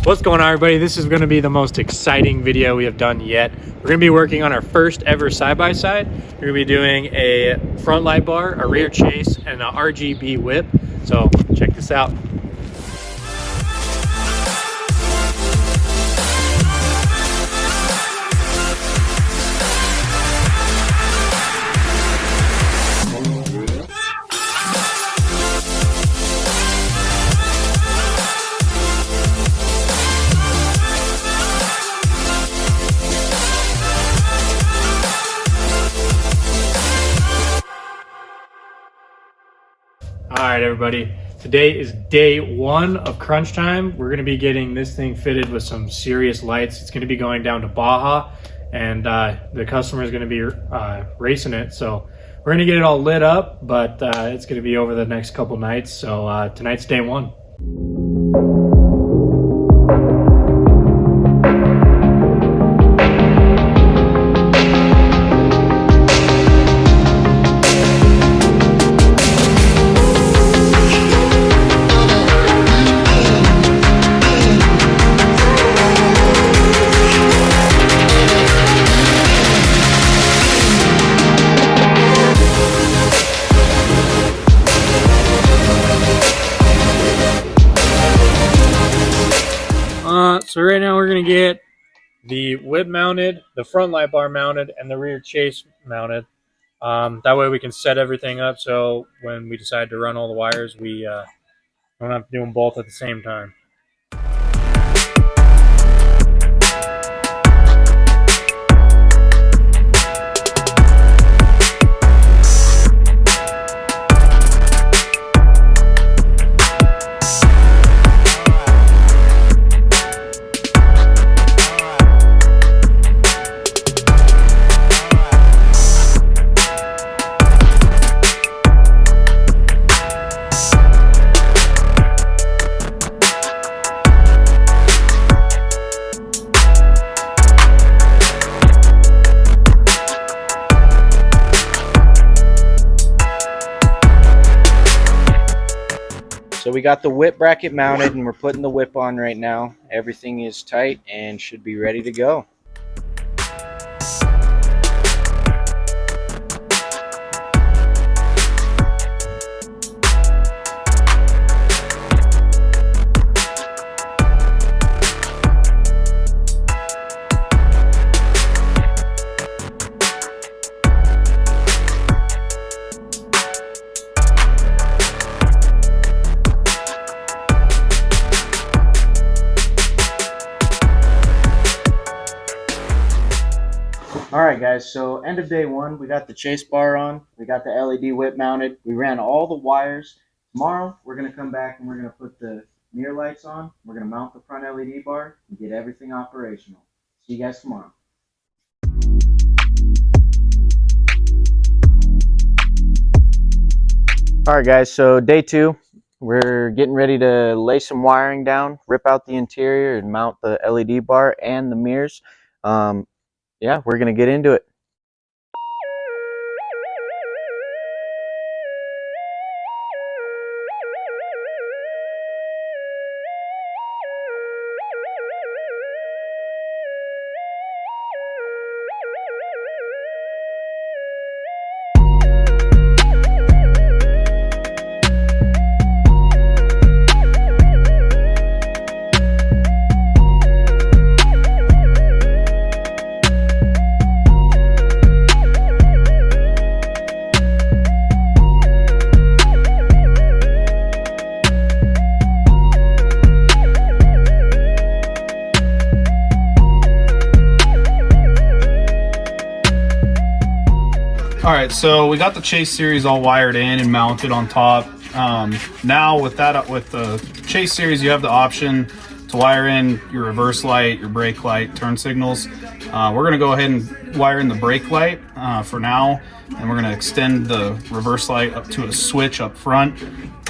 What's going on, everybody? This is going to be the most exciting video we have done yet. We're going to be working on our first ever side-by-side. We're going to be doing a front light bar, a rear chase, and an RGB whip. So check this out. All right, everybody, today is day one of crunch time. We're going to be getting this thing fitted with some serious lights. It's going to be going down to Baja, and the customer is going to be racing it. So we're going to get it all lit up, but it's going to be over the next couple nights. So tonight's day one. So right now we're going to get the whip mounted, the front light bar mounted, and the rear chase mounted. That way we can set everything up so when we decide to run all the wires, we don't have to do them both at the same time. So we got the whip bracket mounted and we're putting the whip on right now. Everything is tight and should be ready to go. Alright guys, so end of day one, we got the chase bar on, we got the LED whip mounted, we ran all the wires. Tomorrow, we're going to come back and we're going to put the mirror lights on, we're going to mount the front LED bar, and get everything operational. See you guys tomorrow. Alright guys, so day two, we're getting ready to lay some wiring down, rip out the interior, and mount the LED bar and the mirrors. Yeah, we're going to get into it. Alright, so we got the Chase series all wired in and mounted on top. Now with the Chase series, you have the option to wire in your reverse light, your brake light, turn signals. We're going to go ahead and wire in the brake light for now, and we're going to extend the reverse light up to a switch up front.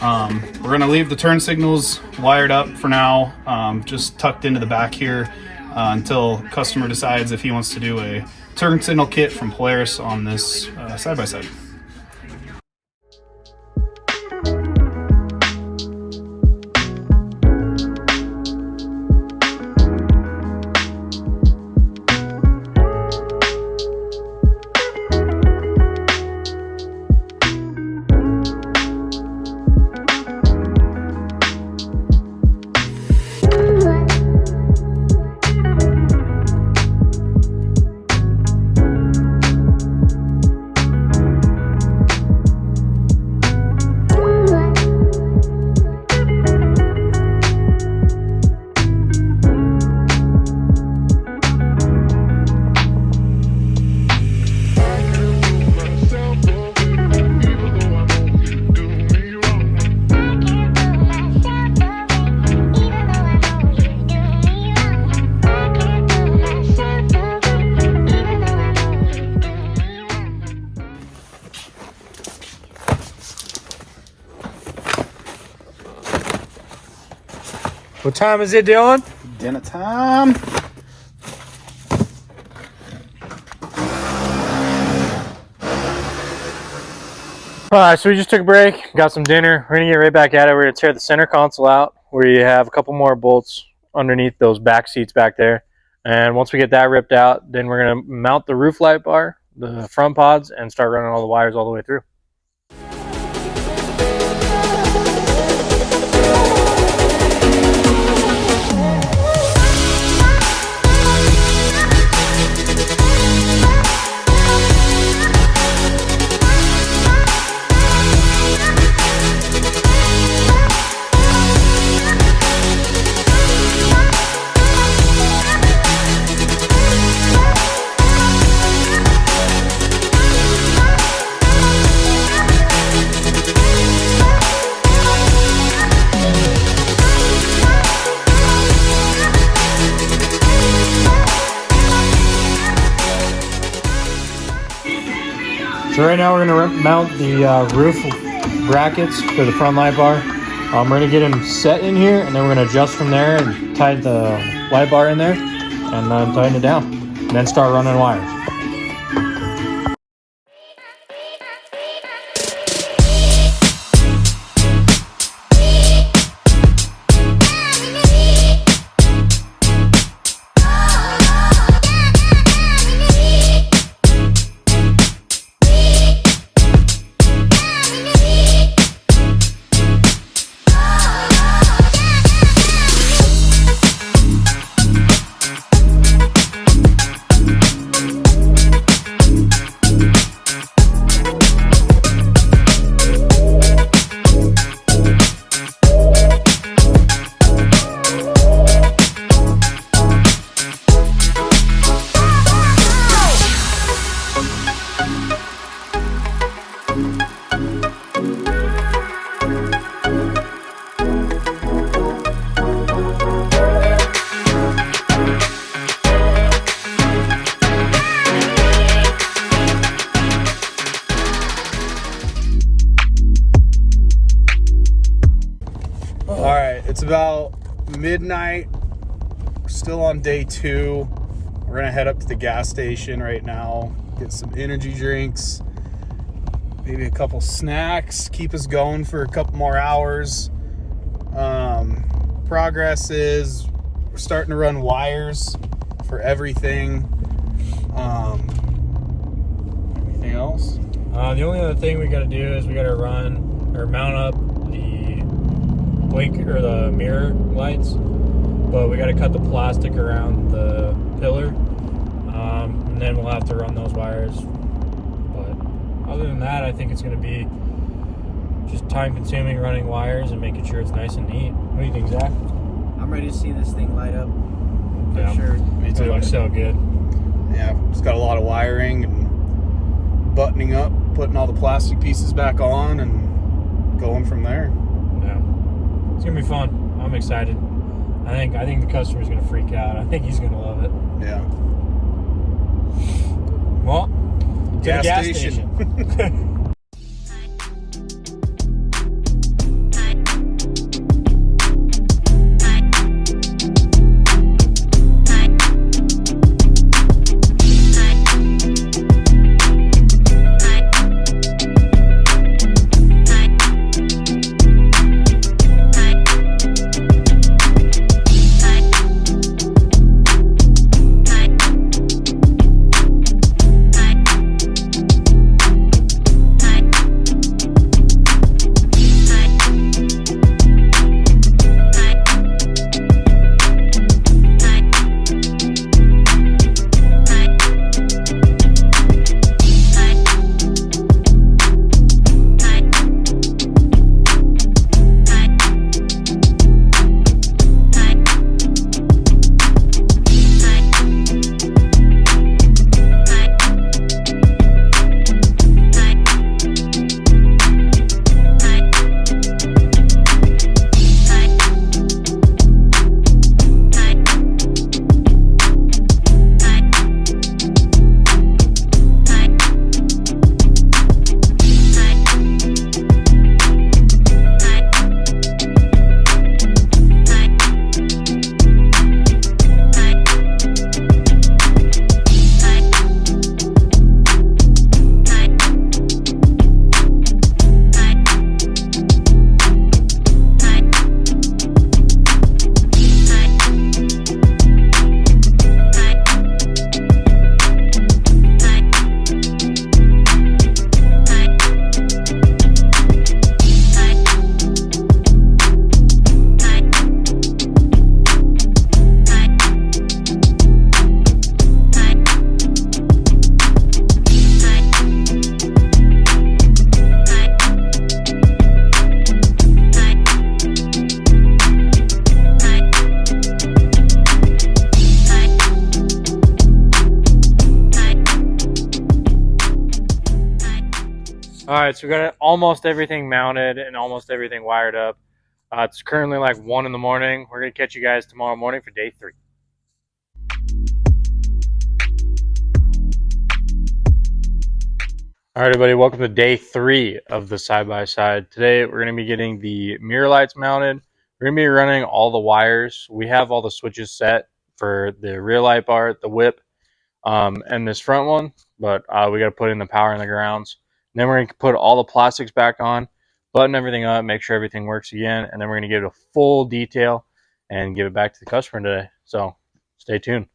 We're going to leave the turn signals wired up for now, just tucked into the back here until customer decides if he wants to do a turn signal kit from Polaris on this side-by-side. What time is it, Dylan? Dinner time. Alright, so we just took a break, got some dinner. We're gonna get right back at it. We're gonna tear the center console out where you have a couple more bolts underneath those back seats back there. And once we get that ripped out, then we're gonna mount the roof light bar, the front pods, and start running all the wires all the way through. So right now we're going to mount the roof brackets for the front light bar. We're going to get them set in here, and then we're going to adjust from there and tie the light bar in there and then tighten it down, and then start running wires. It's about midnight. We're still on day 2. We're gonna head up to the gas station right now, get some energy drinks, maybe a couple snacks, keep us going for a couple more hours. Progress is we're starting to run wires for everything. Anything else? The only other thing we got to do is we got to run or mount up the blink or the mirror lights, but we got to cut the plastic around the pillar, and then we'll have to run those wires. But other than that, I think it's going to be just time consuming running wires and making sure it's nice and neat. What do you think, Zach? I'm ready to see this thing light up. For Yeah, sure. Me it too. looks so good. Yeah, it's got a lot of wiring and buttoning up, putting all the plastic pieces back on, and going from there. Yeah, it's gonna be fun. I'm excited. I think the customer's gonna freak out. I think he's gonna love it. Yeah. Well, to the gas station. All right, so we got almost everything mounted and almost everything wired up. It's currently like 1 in the morning. We're gonna catch you guys tomorrow morning for day 3. All right, everybody, welcome to day 3 of the side-by-side. Today, we're gonna be getting the mirror lights mounted. We're gonna be running all the wires. We have all the switches set for the rear light bar, the whip, and this front one, but we gotta put in the power and the grounds. And then we're gonna put all the plastics back on, button everything up, make sure everything works again, and then we're gonna give it a full detail and give it back to the customer today. So stay tuned.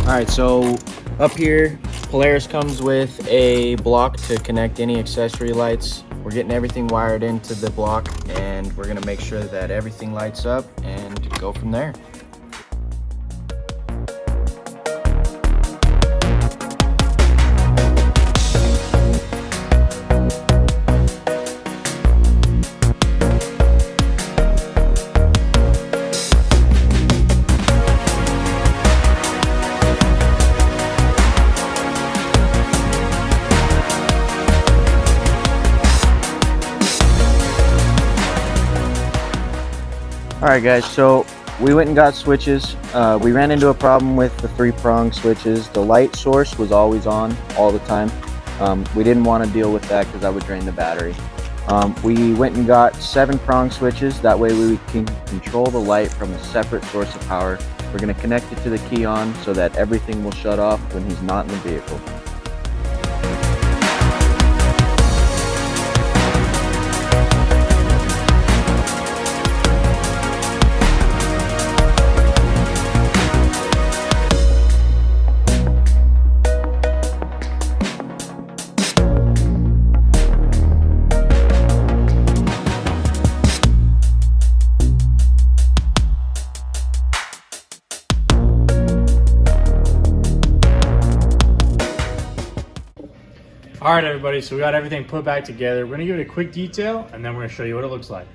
Alright, so up here, Polaris comes with a block to connect any accessory lights. We're getting everything wired into the block, and we're gonna make sure that everything lights up and go from there. Alright guys, so we went and got switches. We ran into a problem with the 3-prong switches. The light source was always on all the time. We didn't want to deal with that because that would drain the battery. We went and got 7-prong switches. That way we can control the light from a separate source of power. We're going to connect it to the key on so that everything will shut off when he's not in the vehicle. All right, everybody, so we got everything put back together. We're gonna give it a quick detail, and then we're gonna show you what it looks like.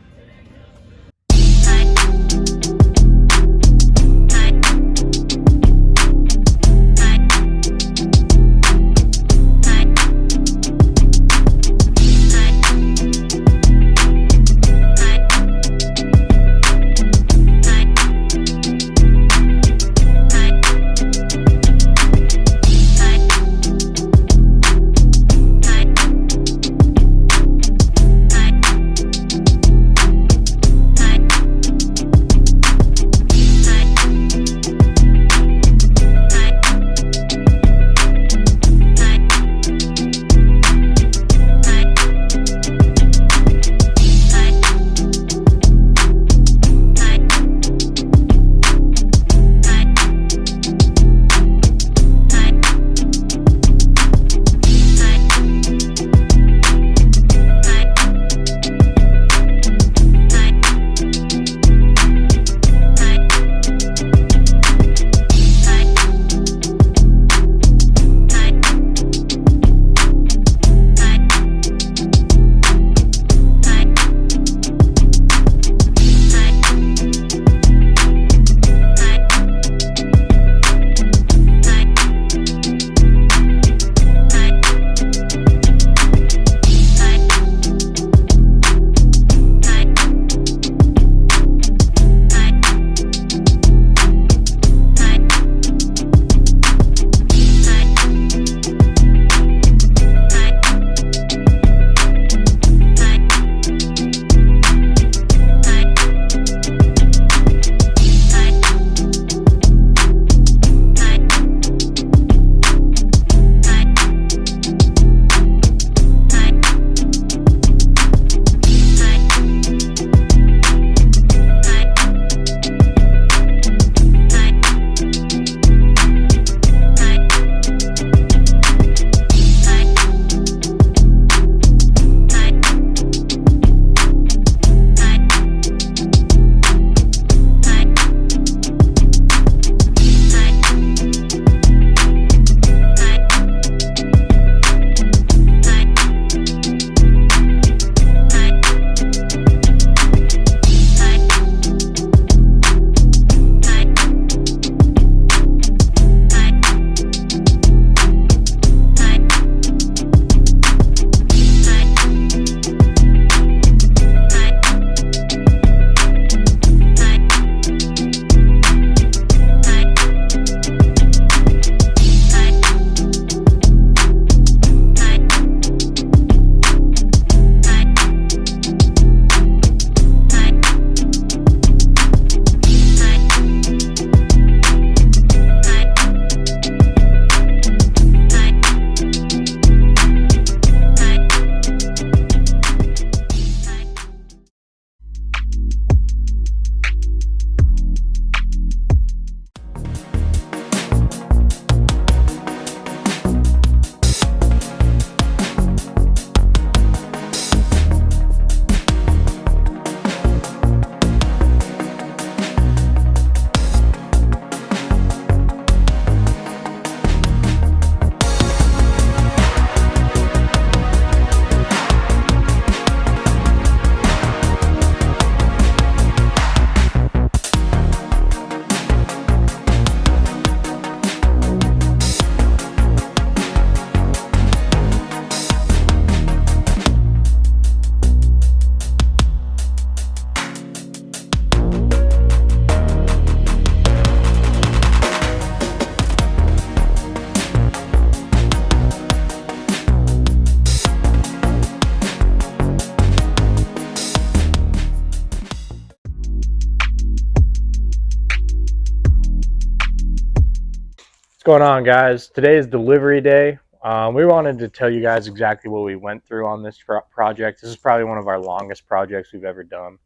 going on, guys? Today is delivery day. We wanted to tell you guys exactly what we went through on this project. This is probably one of our longest projects we've ever done.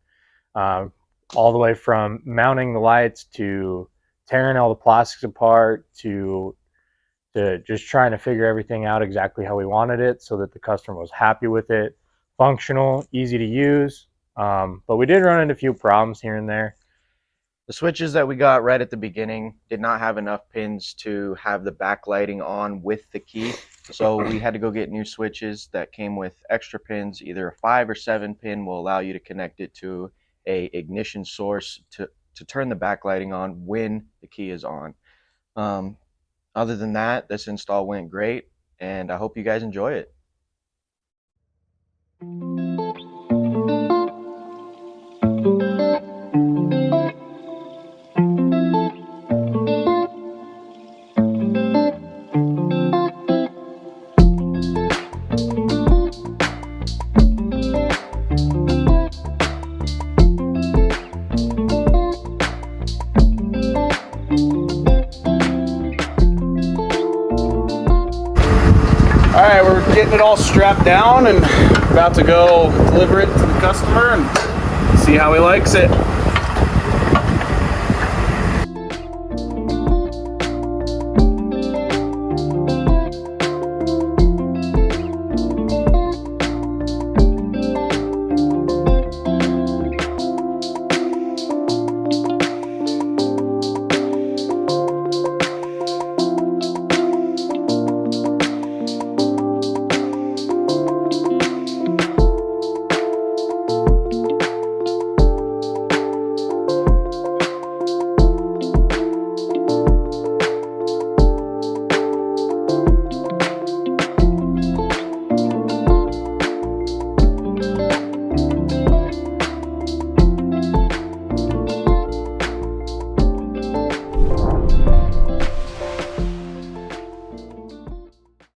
All the way from mounting the lights to tearing all the plastics apart to just trying to figure everything out exactly how we wanted it so that the customer was happy with it. Functional, easy to use, but we did run into a few problems here and there. The switches that we got right at the beginning did not have enough pins to have the backlighting on with the key. So we had to go get new switches that came with extra pins. Either a 5 or 7 pin will allow you to connect it to a ignition source to turn the backlighting on when the key is on. Other than that, this install went great, and I hope you guys enjoy it. All right, we're getting it all strapped down and about to go deliver it to the customer and see how he likes it.